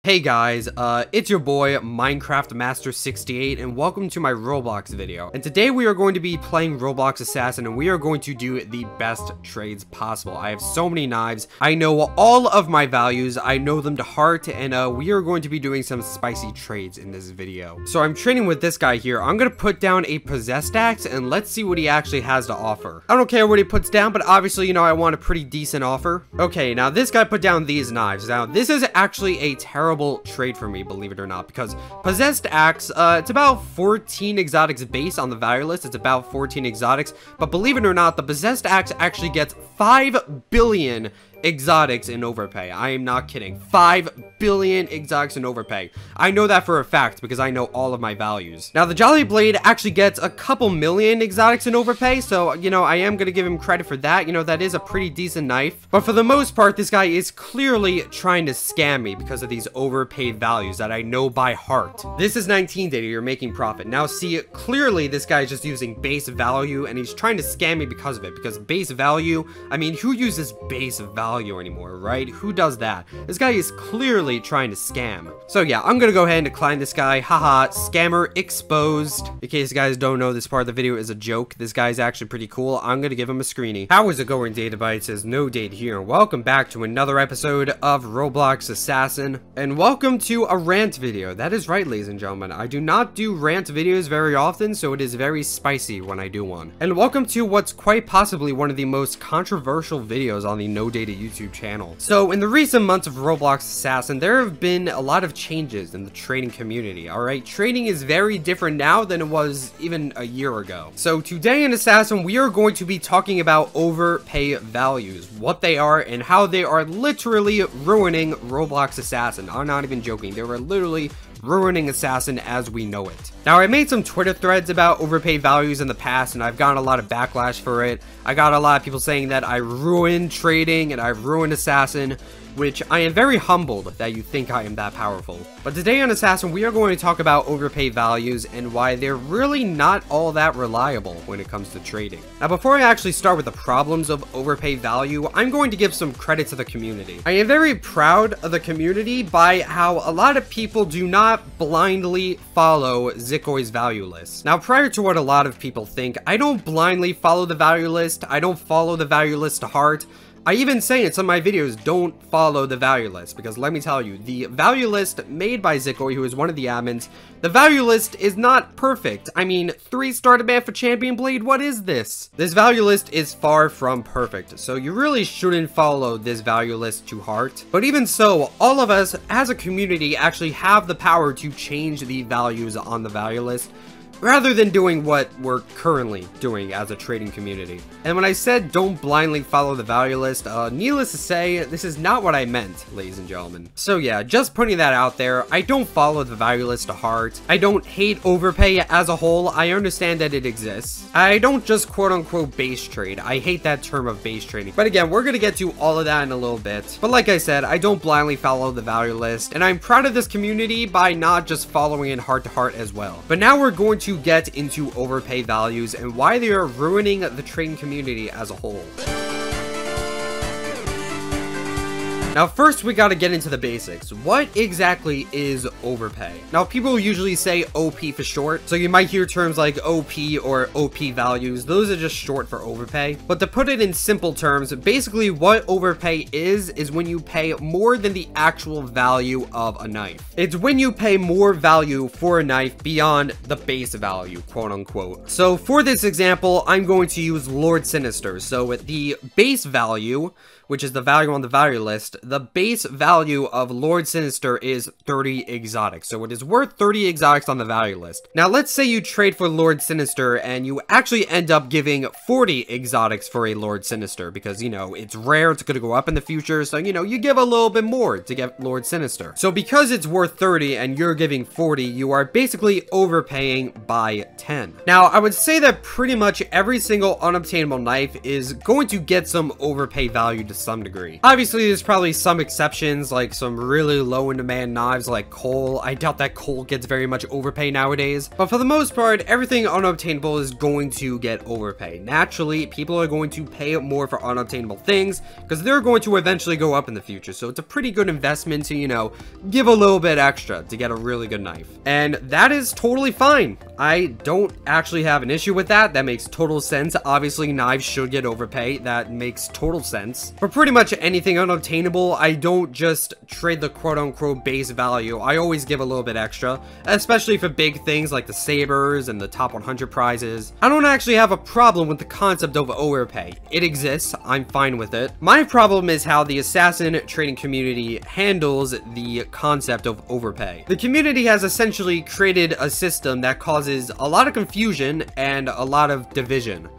Hey guys, it's your boy Minecraft Master 68 and welcome to my Roblox video. And today we are going to be playing Roblox Assassin and we are going to do the best trades possible. I have so many knives. I know all of my values. I know them to heart, and we are going to be doing some spicy trades in this video. So I'm trading with this guy here. I'm going to put down a possessed axe and let's see what he actually has to offer. I don't care what he puts down, but obviously, you know, I want a pretty decent offer. Okay, now this guy put down these knives. Now this is actually a terrible trade for me, believe it or not, because possessed axe, it's about 14 exotics base on the value list. It's about 14 exotics, but believe it or not, the possessed axe actually gets 5 billion exotics in overpay. I am not kidding. 5 billion exotics in overpay. I know that for a fact because I know all of my values. Now the Jolly Blade actually gets a couple million exotics in overpay, so you know I am gonna give him credit for that. You know, that is a pretty decent knife, but for the most part this guy is clearly trying to scam me because of these overpaid values that I know by heart. This is 19 data. You're making profit. Now see, clearly this guy is just using base value and he's trying to scam me because of it, because base value, I mean, who uses base value anymore, right? Who does that? This guy is clearly trying to scam. So yeah, I'm gonna go ahead and decline this guy. Haha, scammer exposed. In case you guys don't know, this part of the video is a joke. This guy's actually pretty cool. I'm gonna give him a screeny. How is it going, Data Byte? Says no date here. Welcome back to another episode of Roblox Assassin, and welcome to a rant video. That is right, ladies and gentlemen. I do not do rant videos very often, so it is very spicy when I do one. And welcome to what's quite possibly one of the most controversial videos on the No Data YouTube channel. So in the recent months of Roblox Assassin, there have been a lot of changes in the trading community. Alright, trading is very different now than it was even a year ago. So today in Assassin, we are going to be talking about overpay values, what they are, and how they are literally ruining Roblox Assassin. I'm not even joking. They were literally ruining Assassin as we know it. Now, I made some Twitter threads about overpay values in the past, and I've gotten a lot of backlash for it. I got a lot of people saying that I ruined trading and I've ruined Assassin, which I am very humbled that you think I am that powerful. But today on Assassin, we are going to talk about overpay values and why they're really not all that reliable when it comes to trading. Now, before I actually start with the problems of overpay value, I'm going to give some credit to the community. I am very proud of the community by how a lot of people do not blindly follow Zikoi's value list. Now, prior to what a lot of people think, I don't blindly follow the value list. I don't follow the value list to heart. I even say in some of my videos, don't follow the value list, because let me tell you, the value list made by Zikoi, who is one of the admins, the value list is not perfect. I mean, 3-star demand for Champion Blade, what is this? This value list is far from perfect, so you really shouldn't follow this value list to heart. But even so, all of us as a community actually have the power to change the values on the value list, rather than doing what we're currently doing as a trading community. And when I said don't blindly follow the value list, needless to say, this is not what I meant, ladies and gentlemen. So yeah, just putting that out there, I don't follow the value list to heart. I don't hate overpay as a whole. I understand that it exists. I don't just quote-unquote base trade. I hate that term of base trading. But again, we're gonna get to all of that in a little bit. But like I said, I don't blindly follow the value list, and I'm proud of this community by not just following it heart to heart as well. But now we're going to get into overpay values and why they are ruining the trading community as a whole. Now, first, we gotta get into the basics. What exactly is overpay? Now, people usually say OP for short, so you might hear terms like OP or OP values. Those are just short for overpay. But to put it in simple terms, basically what overpay is when you pay more than the actual value of a knife. It's when you pay more value for a knife beyond the base value, quote unquote. So for this example, I'm going to use Lord Sinister. So with the base value, which is the value on the value list, the base value of Lord Sinister is 30 exotics. So it is worth 30 exotics on the value list. Now, let's say you trade for Lord Sinister and you actually end up giving 40 exotics for a Lord Sinister because, you know, it's rare, it's gonna go up in the future. So, you know, you give a little bit more to get Lord Sinister. So because it's worth 30 and you're giving 40, you are basically overpaying by 10. Now, I would say that pretty much every single unobtainable knife is going to get some overpay value to some degree. Obviously, there's probably some exceptions, like some really low in demand knives like coal. I doubt that coal gets very much overpay nowadays, but for the most part, everything unobtainable is going to get overpay. Naturally, people are going to pay more for unobtainable things because they're going to eventually go up in the future. So it's a pretty good investment to, you know, give a little bit extra to get a really good knife. And that is totally fine. I don't actually have an issue with that. That makes total sense. Obviously, knives should get overpay. That makes total sense. For pretty much anything unobtainable, I don't just trade the quote-unquote base value. I always give a little bit extra, especially for big things like the sabers and the top 100 prizes. I don't actually have a problem with the concept of overpay. It exists. I'm fine with it. My problem is how the assassin trading community handles the concept of overpay. The community has essentially created a system that causes a lot of confusion and a lot of division.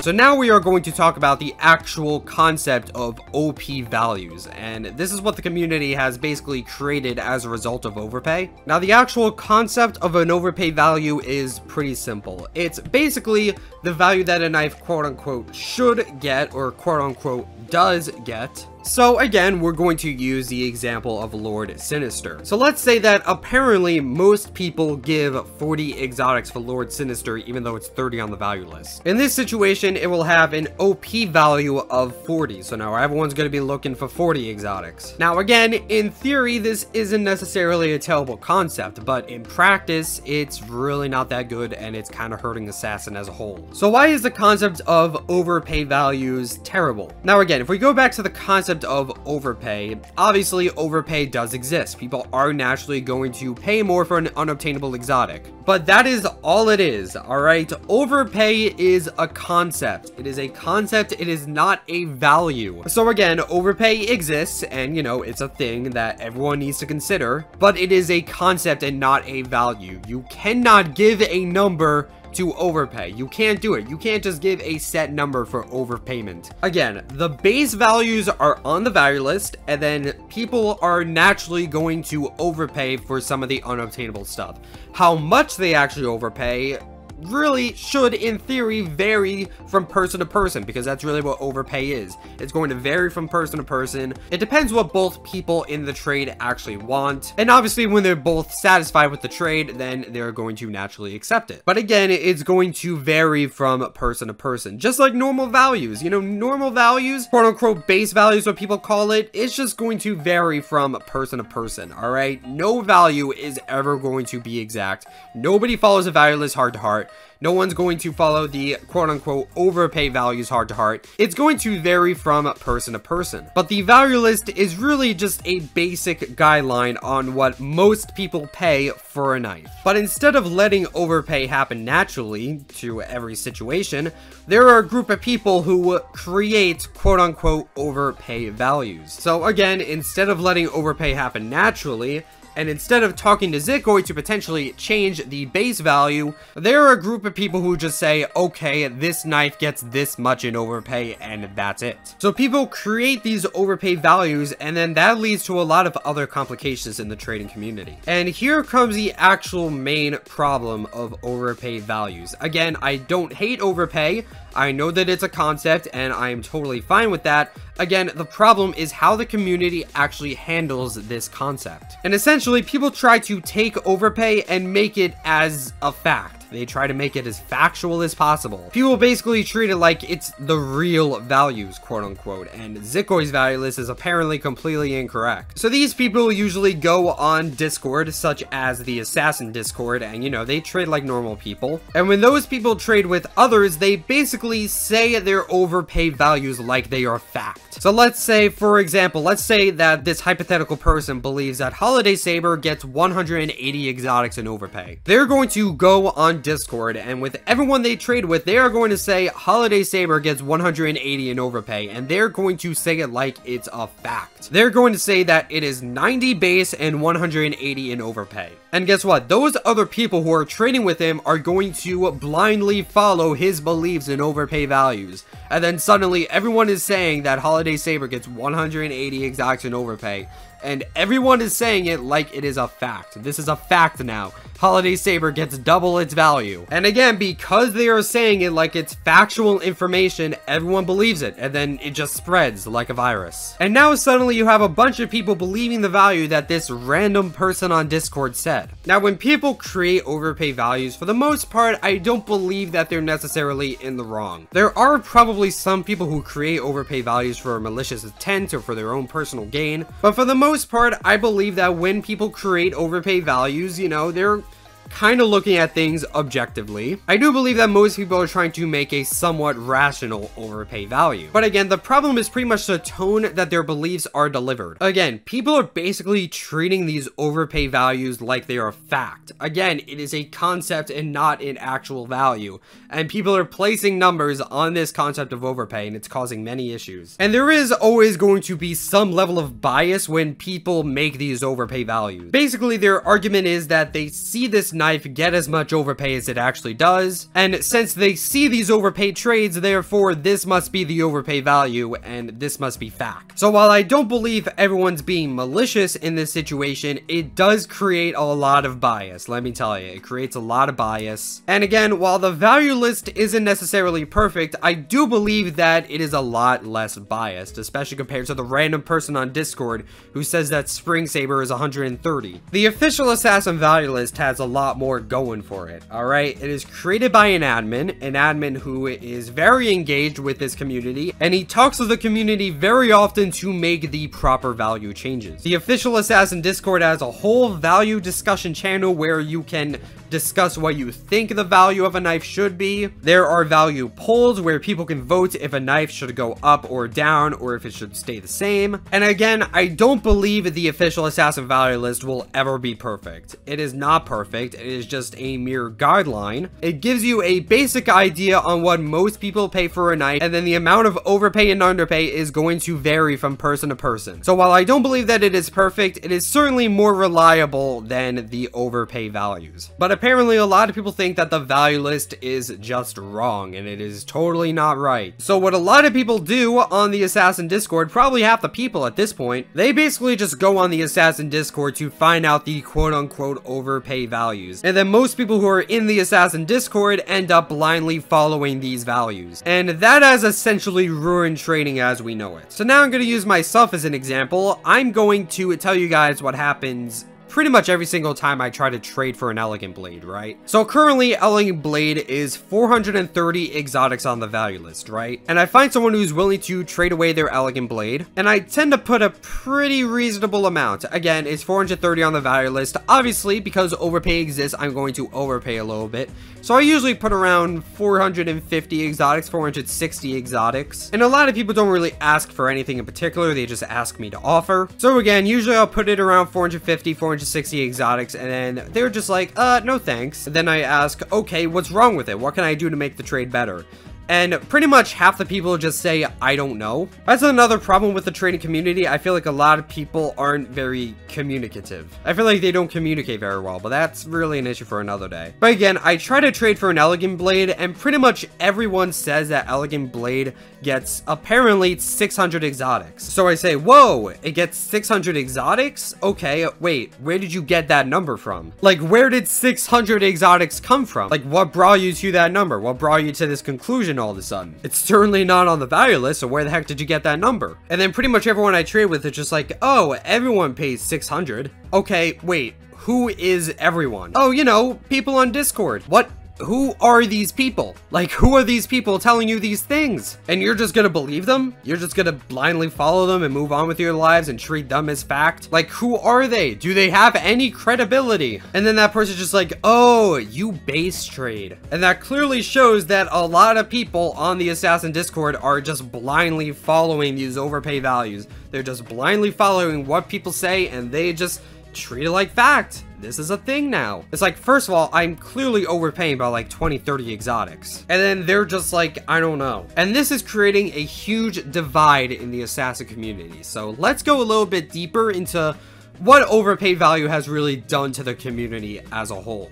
So now we are going to talk about the actual concept of OP values, and this is what the community has basically created as a result of overpay. Now, the actual concept of an overpay value is pretty simple. It's basically the value that a knife quote-unquote should get, or quote-unquote does get. So again, we're going to use the example of Lord Sinister. So let's say that apparently most people give 40 exotics for Lord Sinister, even though it's 30 on the value list. In this situation, it will have an OP value of 40. So now everyone's going to be looking for 40 exotics. Now again, in theory, this isn't necessarily a terrible concept, but in practice, it's really not that good, and it's kind of hurting Assassin as a whole. So why is the concept of overpay values terrible? Now again, if we go back to the concept of overpay, obviously overpay does exist. People are naturally going to pay more for an unobtainable exotic, but that is all it is. All right, overpay is a concept. It is a concept. It is not a value. So again, overpay exists, and you know, it's a thing that everyone needs to consider, but it is a concept and not a value. You cannot give a number to overpay. You can't do it. You can't just give a set number for overpayment. Again, the base values are on the value list, and then people are naturally going to overpay for some of the unobtainable stuff. How much they actually overpay really should, in theory, vary from person to person, because that's really what overpay is. It's going to vary from person to person. It depends what both people in the trade actually want, and obviously when they're both satisfied with the trade, then they're going to naturally accept it. But again, it's going to vary from person to person, just like normal values. You know, normal values, quote unquote base values, what people call it, it's just going to vary from person to person. All right, no value is ever going to be exact. Nobody follows a value list heart to heart. No one's going to follow the quote-unquote overpay values heart to heart. It's going to vary from person to person. But the value list is really just a basic guideline on what most people pay for a knife. But instead of letting overpay happen naturally to every situation, there are a group of people who create quote-unquote overpay values. So again, instead of letting overpay happen naturally, and instead of talking to Zitcoin to potentially change the base value, there are a group of people who just say, okay, this knife gets this much in overpay, and that's it. So people create these overpay values, and then that leads to a lot of other complications in the trading community. And here comes the actual main problem of overpay values. Again, I don't hate overpay. I know that it's a concept, and I am totally fine with that. Again, the problem is how the community actually handles this concept. And essentially, people try to take overpay and make it as a fact. They try to make it as factual as possible. People basically treat it like it's the real values, quote unquote, and Zitcoin's value list is apparently completely incorrect. So these people usually go on Discord, such as the Assassin Discord, and you know, they trade like normal people. And when those people trade with others, they basically say their overpay values like they are fact. So let's say, for example, let's say that this hypothetical person believes that Holiday Saber gets 180 exotics in overpay. They're going to go on Discord, and with everyone they trade with, they are going to say Holiday Saber gets 180 in overpay, and they're going to say it like it's a fact. They're going to say that it is 90 base and 180 in overpay. And guess what? Those other people who are trading with him are going to blindly follow his beliefs in overpay values. And then suddenly everyone is saying that Holiday Saber gets 180 exotics in overpay. and everyone is saying it like it is a fact. This is a fact now. Holiday Saber gets double its value. And again, because they are saying it like it's factual information, everyone believes it, and then it just spreads like a virus. And now suddenly you have a bunch of people believing the value that this random person on Discord said. Now, when people create overpay values, for the most part, I don't believe that they're necessarily in the wrong. There are probably some people who create overpay values for a malicious intent or for their own personal gain, but for the most part, I believe that when people create overpay values, you know, they're kind of looking at things objectively. I do believe that most people are trying to make a somewhat rational overpay value. But again, the problem is pretty much the tone that their beliefs are delivered. Again, people are basically treating these overpay values like they are a fact. Again, it is a concept and not an actual value. And people are placing numbers on this concept of overpay, and it's causing many issues. And there is always going to be some level of bias when people make these overpay values. Basically, their argument is that they see this knife get as much overpay as it actually does, and since they see these overpay trades, therefore this must be the overpay value and this must be fact. So while I don't believe everyone's being malicious in this situation, it does create a lot of bias. Let me tell you, it creates a lot of bias. And again, while the value list isn't necessarily perfect, I do believe that it is a lot less biased, especially compared to the random person on Discord who says that Spring Saber is 130. The official assassin value list has a lot more going for it. All right, it is created by an admin who is very engaged with this community, and he talks to the community very often to make the proper value changes. The official assassin Discord has a whole value discussion channel where you can discuss what you think the value of a knife should be. There are value polls where people can vote if a knife should go up or down, or if it should stay the same. And again, I don't believe the official assassin value list will ever be perfect. It is not perfect. It is just a mere guideline. It gives you a basic idea on what most people pay for a knife, and then the amount of overpay and underpay is going to vary from person to person. So while I don't believe that it is perfect, it is certainly more reliable than the overpay values. But apparently a lot of people think that the value list is just wrong, and it is totally not right. So what a lot of people do on the Assassin Discord, probably half the people at this point, they basically just go on the Assassin Discord to find out the quote-unquote overpay values. And then most people who are in the Assassin Discord end up blindly following these values. And that has essentially ruined trading as we know it. So now I'm going to use myself as an example. I'm going to tell you guys what happens pretty much every single time I try to trade for an Elegant Blade, right? So currently, Elegant Blade is 430 exotics on the value list, right? And I find someone who's willing to trade away their Elegant Blade, and I tend to put a pretty reasonable amount. Again, it's 430 on the value list. Obviously, because overpay exists, I'm going to overpay a little bit. So I usually put around 450 exotics, 460 exotics. And a lot of people don't really ask for anything in particular, they just ask me to offer. So again, usually I'll put it around 450, 460 exotics, and then they're just like, no thanks. And then I ask, okay, what's wrong with it? What can I do to make the trade better? And pretty much half the people just say, I don't know. That's another problem with the trading community. I feel like a lot of people aren't very communicative. I feel like they don't communicate very well, but that's really an issue for another day. But again, I try to trade for an Elegant Blade, and pretty much everyone says that Elegant Blade gets apparently 600 exotics. So I say, whoa, it gets 600 exotics? Okay, wait, where did you get that number from? Like, where did 600 exotics come from? Like, what brought you to that number? What brought you to this conclusion all of a sudden? It's certainly not on the value list, so where the heck did you get that number? And then pretty much everyone I trade with is just like, oh, everyone pays 600. Okay, wait, who is everyone? Oh, you know, people on Discord. What? Who are these people? Like, who are these people telling you these things? And you're just gonna believe them? You're just gonna blindly follow them and move on with your lives and treat them as fact? Like, who are they? Do they have any credibility? And then that person's just like, oh, you base trade. And that clearly shows that a lot of people on the Assassin Discord are just blindly following these overpay values. They're just blindly following what people say, and they just treat it like fact. This is a thing now. It's like, first of all, I'm clearly overpaying by like 20-30 exotics. And then they're just like, I don't know. And this is creating a huge divide in the assassin community. So let's go a little bit deeper into what overpay value has really done to the community as a whole.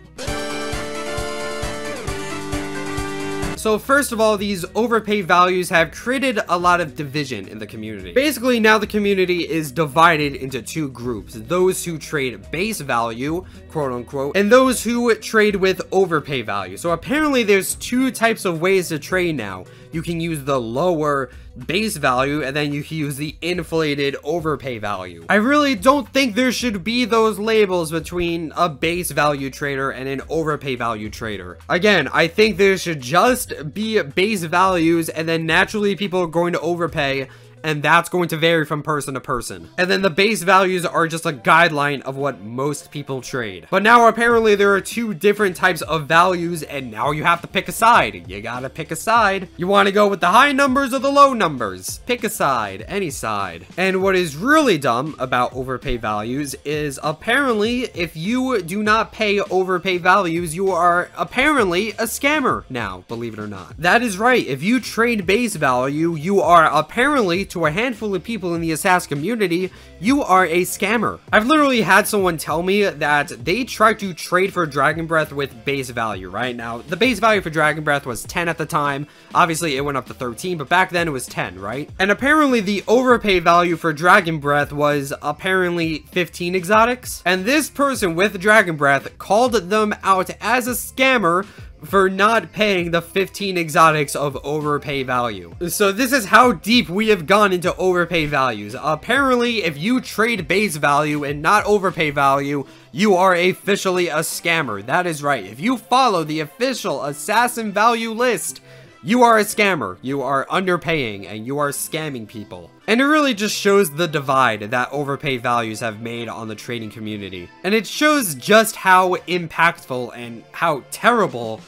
So So first of all, these overpay values have created a lot of division in the community. Basically, now the community is divided into two groups: those who trade base value, quote unquote, and those who trade with overpay value. So apparently there's two types of ways to trade now. You can use the lower base value, and then you can use the inflated overpay value. I really don't think there should be those labels between a base value trader and an overpay value trader. Again, I think there should just be base values, and then naturally people are going to overpay, and that's going to vary from person to person. And then the base values are just a guideline of what most people trade. But now apparently there are two different types of values, and now you have to pick a side. You gotta pick a side. You want to go with the high numbers or the low numbers? Pick a side, any side. And what is really dumb about overpay values is apparently if you do not pay overpay values, you are apparently a scammer now, believe it or not. That is right. If you trade base value, you are apparently, to a handful of people in the assassin community, you are a scammer. I've literally had someone tell me that they tried to trade for Dragon Breath with base value. Right now, the base value for Dragon Breath was 10 at the time. Obviously, it went up to 13, but back then it was 10, right? And apparently the overpay value for Dragon Breath was apparently 15 exotics. And this person with Dragon Breath called them out as a scammer for not paying the 15 exotics of overpay value. So this is how deep we have gone into overpay values. Apparently, if you trade base value and not overpay value, you are officially a scammer. That is right. If you follow the official assassin value list, you are a scammer. You are underpaying and you are scamming people. And it really just shows the divide that overpay values have made on the trading community. And it shows just how impactful and how terrible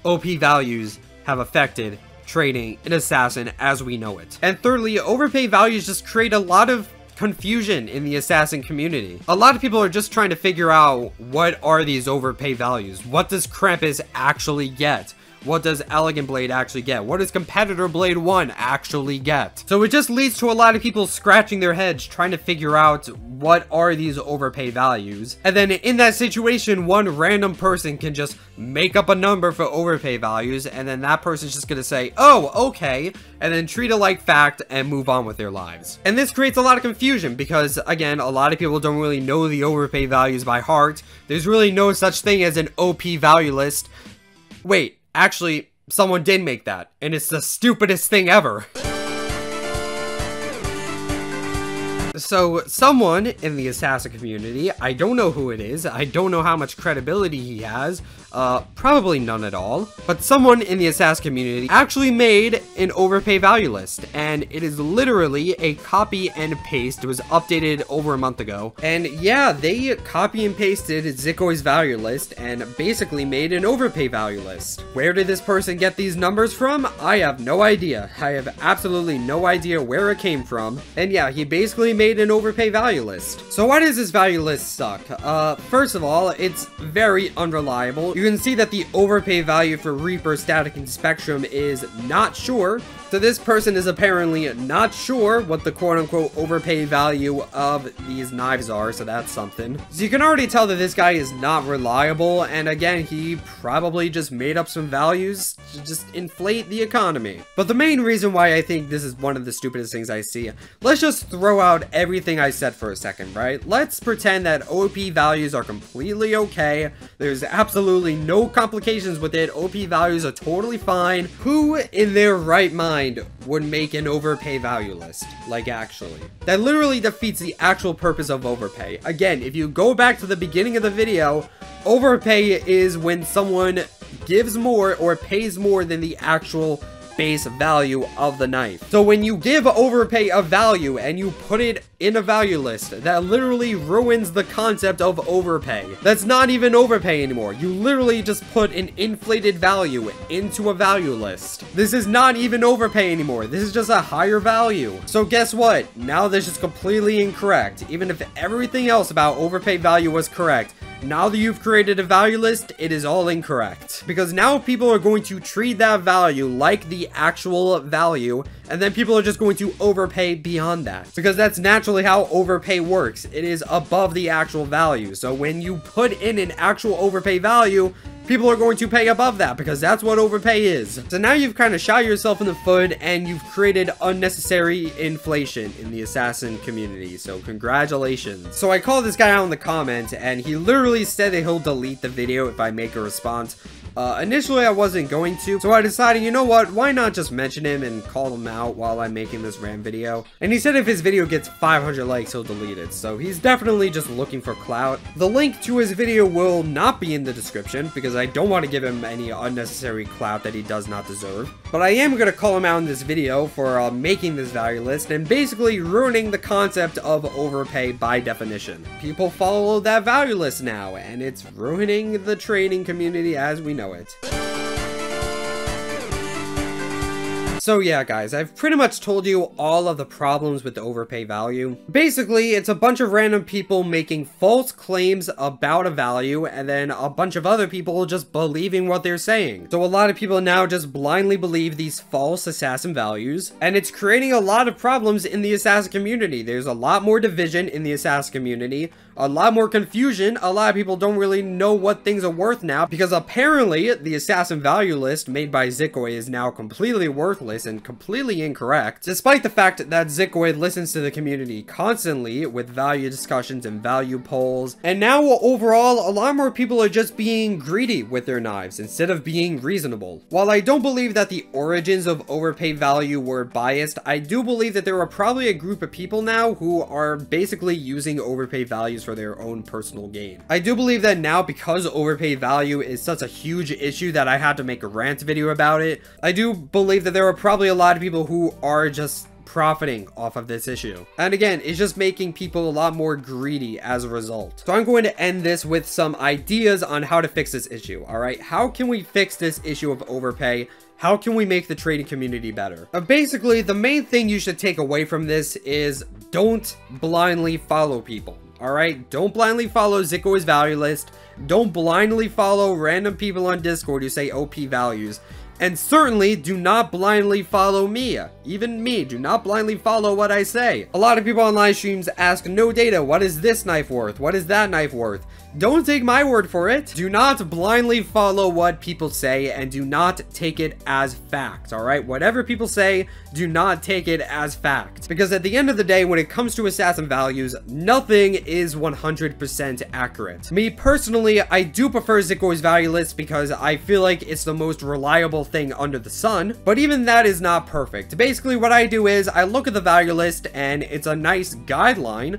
OP values have affected trading in Assassin as we know it. And thirdly, overpay values just create a lot of confusion in the assassin community. A lot of people are just trying to figure out, what are these overpay values? What does Krampus actually get? What does Elegant Blade actually get? What does Competitor Blade 1 actually get? So it just leads to a lot of people scratching their heads trying to figure out, what are these overpay values? And then in that situation, one random person can just make up a number for overpay values, and then that person's just gonna say, oh, okay, and then treat it like fact and move on with their lives. And this creates a lot of confusion because, again, a lot of people don't really know the overpay values by heart. There's really no such thing as an OP value list. Wait. Actually, someone did make that, and it's the stupidest thing ever. So, someone in the assassin community, I don't know who it is, I don't know how much credibility he has, probably none at all, but someone in the assassin community actually made an overpay value list, and it is literally a copy and paste. It was updated over a month ago, and yeah, they copy and pasted Zikoi's value list and basically made an overpay value list. Where did this person get these numbers from? I have no idea. I have absolutely no idea where it came from, and yeah, he basically made an overpay value list. So why does this value list suck? First of all, it's very unreliable. You can see that the overpay value for Reaper, Static, and Spectrum is not sure. So this person is apparently not sure what the quote-unquote overpay value of these knives are, so that's something. So you can already tell that this guy is not reliable, and again, he probably just made up some values to just inflate the economy. But the main reason why I think this is one of the stupidest things I see, let's just throw out everything I said for a second, right? Let's pretend that OP values are completely okay. There's absolutely no complications with it. OP values are totally fine. Who in their right mind would make an overpay value list? Like, actually. That literally defeats the actual purpose of overpay. Again, if you go back to the beginning of the video, overpay is when someone gives more or pays more than the actual base value of the knife. So when you give overpay a value and you put it in a value list, that literally ruins the concept of overpay. That's not even overpay anymore. You literally just put an inflated value into a value list. This is not even overpay anymore. This is just a higher value. So guess what? Now this is completely incorrect. Even if everything else about overpay value was correct, now that you've created a value list, it is all incorrect. Because now people are going to treat that value like the actual value, and then people are just going to overpay beyond that. Because that's naturally how overpay works. It is above the actual value. So when you put in an actual overpay value, people are going to pay above that because that's what overpay is. So now you've kind of shot yourself in the foot and you've created unnecessary inflation in the assassin community. So congratulations. So I called this guy out in the comments and he literally said that he'll delete the video if I make a response. Initially I wasn't going to, so I decided, you know what, why not just mention him and call him out while I'm making this rant video. And he said if his video gets 500 likes, he'll delete it, so he's definitely just looking for clout. The link to his video will not be in the description, because I don't want to give him any unnecessary clout that he does not deserve. But I am going to call him out in this video for making this value list, and basically ruining the concept of overpay by definition. People follow that value list now, and it's ruining the trading community as we know it. So yeah guys, I've pretty much told you all of the problems with the overpay value. Basically, it's a bunch of random people making false claims about a value and then a bunch of other people just believing what they're saying. So a lot of people now just blindly believe these false assassin values, and it's creating a lot of problems in the assassin community. There's a lot more division in the assassin community, a lot more confusion. A lot of people don't really know what things are worth now because apparently the assassin value list made by Zikoid is now completely worthless and completely incorrect, despite the fact that Zikoid listens to the community constantly with value discussions and value polls. And now overall, a lot more people are just being greedy with their knives instead of being reasonable. While I don't believe that the origins of overpay value were biased, I do believe that there are probably a group of people now who are basically using overpay values for their own personal gain. I do believe that now, because overpay value is such a huge issue that I had to make a rant video about it, I do believe that there are probably a lot of people who are just profiting off of this issue. And again, it's just making people a lot more greedy as a result. So I'm going to end this with some ideas on how to fix this issue. All right, how can we fix this issue of overpay? How can we make the trading community better? Basically, the main thing you should take away from this is don't blindly follow people. All right, don't blindly follow Zikoid's value list. Don't blindly follow random people on Discord who say OP values. And certainly do not blindly follow me. Even me, do not blindly follow what I say. A lot of people on live streams ask, no data, what is this knife worth? What is that knife worth? Don't take my word for it. Do not blindly follow what people say and do not take it as fact, all right? Whatever people say, do not take it as fact. Because at the end of the day, when it comes to assassin values, nothing is 100% accurate. Me personally, I do prefer Zikoid's value list because I feel like it's the most reliable thing under the sun, but even that is not perfect. Basically, what I do is I look at the value list and it's a nice guideline,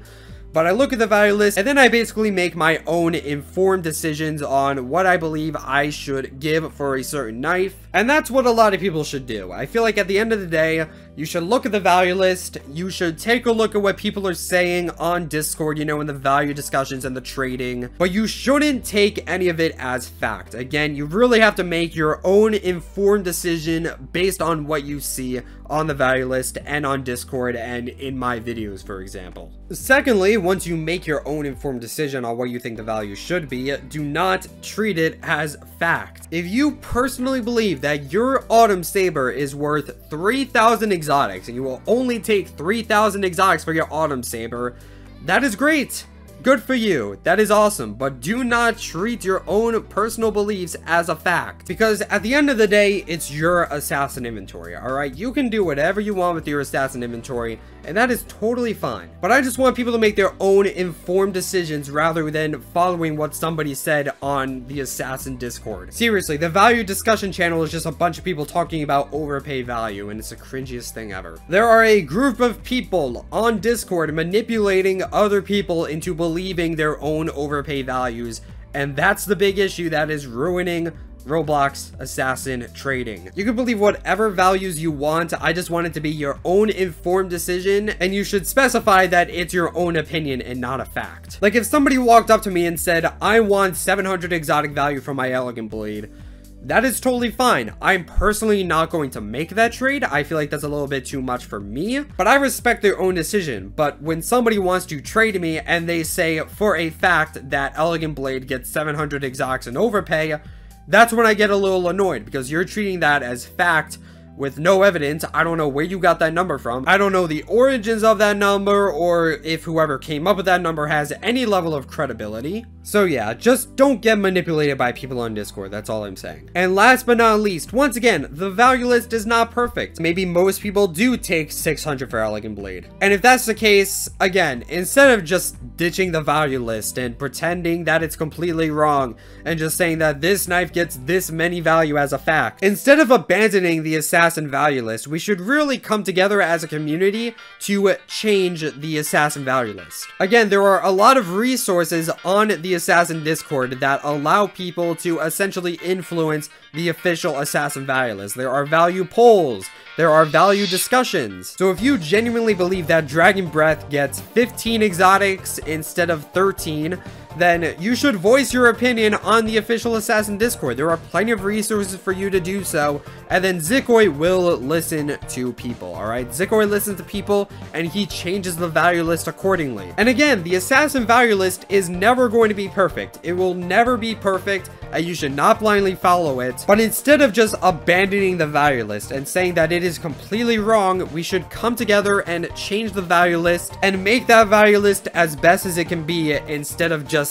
but I look at the value list and then I basically make my own informed decisions on what I believe I should give for a certain knife. And that's what a lot of people should do. I feel like at the end of the day, you should look at the value list. You should take a look at what people are saying on Discord, you know, in the value discussions and the trading, but you shouldn't take any of it as fact. Again, you really have to make your own informed decision based on what you see on the value list and on Discord and in my videos, for example. Secondly, once you make your own informed decision on what you think the value should be, do not treat it as fact. If you personally believe that your Autumn Saber is worth 3,000 exotics and you will only take 3,000 exotics for your Autumn Saber, that is great. Good for you. That is awesome. But do not treat your own personal beliefs as a fact. Because at the end of the day, it's your assassin inventory, alright? You can do whatever you want with your assassin inventory, and that is totally fine. But I just want people to make their own informed decisions rather than following what somebody said on the assassin Discord. Seriously, the value discussion channel is just a bunch of people talking about overpay value, and it's the cringiest thing ever. There are a group of people on Discord manipulating other people into believing their own overpay values, and that's the big issue that is ruining Roblox assassin trading. You can believe whatever values you want. I just want it to be your own informed decision, and you should specify that it's your own opinion and not a fact. Like if somebody walked up to me and said, I want 700 exotic value for my elegant blade, that is totally fine. I'm personally not going to make that trade. I feel like that's a little bit too much for me, but I respect their own decision. But when somebody wants to trade me and they say for a fact that elegant blade gets 700 exotics and overpay, that's when I get a little annoyed, because you're treating that as fact with no evidence. I don't know where you got that number from. I don't know the origins of that number, or if whoever came up with that number has any level of credibility. So yeah, just don't get manipulated by people on Discord, that's all I'm saying. And last but not least, once again, the value list is not perfect. Maybe most people do take 600 for Elegant Blade. And if that's the case, again, instead of just ditching the value list and pretending that it's completely wrong and just saying that this knife gets this many value as a fact, instead of abandoning the assassin value list, we should really come together as a community to change the assassin value list. Again, there are a lot of resources on the assassin Discord that allow people to essentially influence the official assassin value list. There are value polls, there are value discussions. So if you genuinely believe that Dragon Breath gets 15 exotics instead of 13, then you should voice your opinion on the official assassin Discord. There are plenty of resources for you to do so, and then Zikoi will listen to people, alright? Zikoi listens to people, and he changes the value list accordingly. And again, the assassin value list is never going to be perfect. It will never be perfect, and you should not blindly follow it. But instead of just abandoning the value list and saying that it is completely wrong, we should come together and change the value list and make that value list as best as it can be, instead of just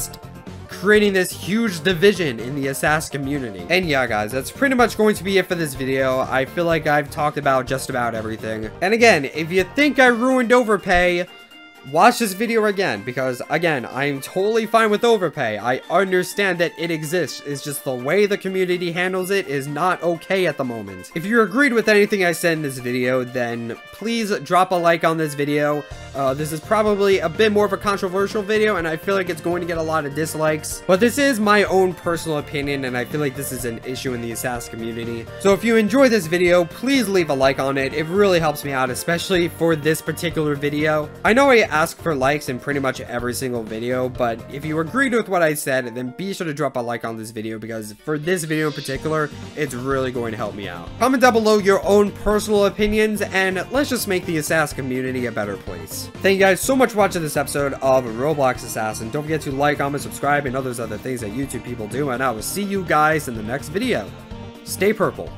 creating this huge division in the assassin community. And yeah, guys, that's pretty much going to be it for this video. I feel like I've talked about just about everything. And again, if you think I ruined Overpay, watch this video again, because again, I'm totally fine with Overpay. I understand that it exists. It's just the way the community handles it is not okay at the moment. If you agreed with anything I said in this video, then please drop a like on this video. This is probably a bit more of a controversial video, and I feel like it's going to get a lot of dislikes, but this is my own personal opinion, and I feel like this is an issue in the assassin community. So if you enjoyed this video, please leave a like on it. It really helps me out, especially for this particular video. I know I ask for likes in pretty much every single video, but if you agreed with what I said, then be sure to drop a like on this video, because for this video in particular, it's really going to help me out. Comment down below your own personal opinions, and let's just make the assassin community a better place. Thank you guys so much for watching this episode of Roblox Assassin. Don't forget to like, comment, subscribe, and all those other things that YouTube people do, and I will see you guys in the next video. Stay purple.